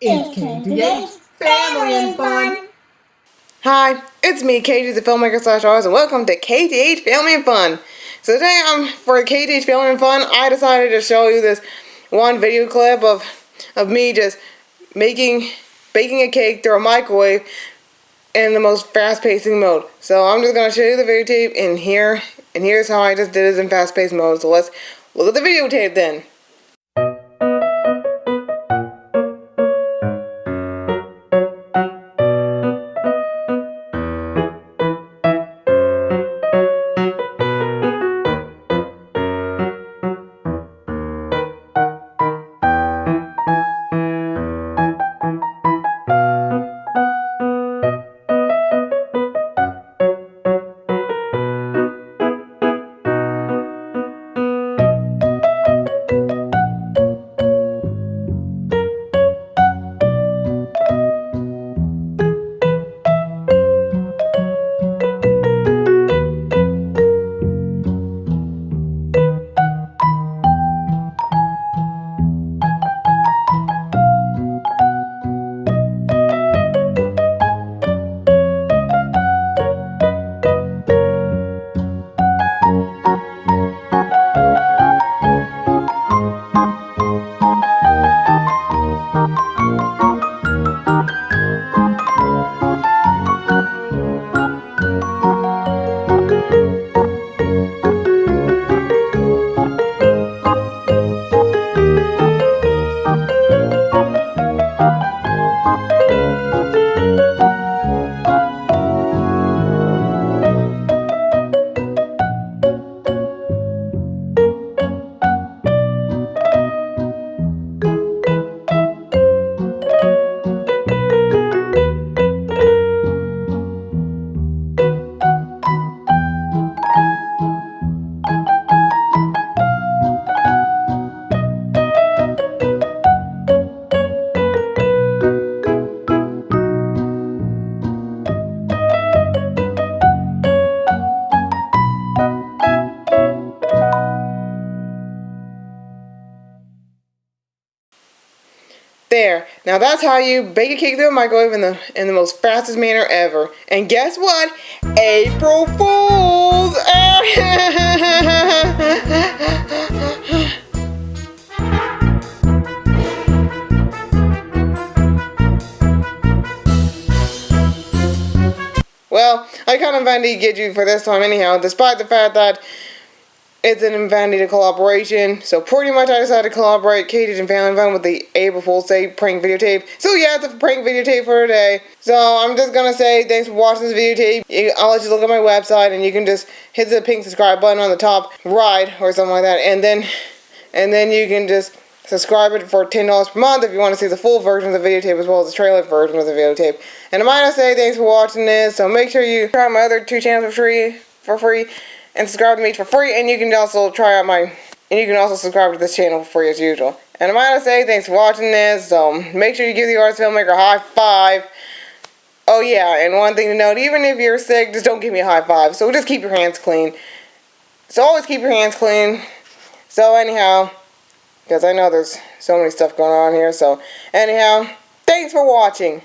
It's KJH Family and Fun. Hi, it's me, KJ, the filmmaker / artist, and welcome to KJH Family and Fun. So today, for KJH Family and Fun, I decided to show you this one video clip of me just baking a cake through a microwave in the most fast-paced mode. So I'm just gonna show you the videotape in here, and here's how I just did it in fast-paced mode. So let's look at the videotape then. There. Now that's how you bake a cake through a microwave in the most fastest manner ever. And guess what? April Fools! Well, I kind of invented to get you for this time anyhow, despite the fact that it's an invented collaboration. So pretty much I decided to collaborate KJH and Family Fun with the April Fool's Day prank videotape. So yeah, it's a prank videotape for today. So I'm just going to say thanks for watching this videotape. I'll let you look at my website and you can just hit the pink subscribe button on the top right or something like that. And then you can just subscribe it for $10 per month if you want to see the full version of the videotape as well as the trailer version of the videotape. And I might say thanks for watching this. So make sure you try my other two channels for free. And subscribe to me for free, and you can also subscribe to this channel for free as usual. And I might say thanks for watching this, so make sure you give the artist filmmaker a high five. Oh yeah, and one thing to note, even if you're sick, just don't give me a high five, so just keep your hands clean. So always keep your hands clean. So anyhow, because I know there's so many stuff going on here, so anyhow, thanks for watching.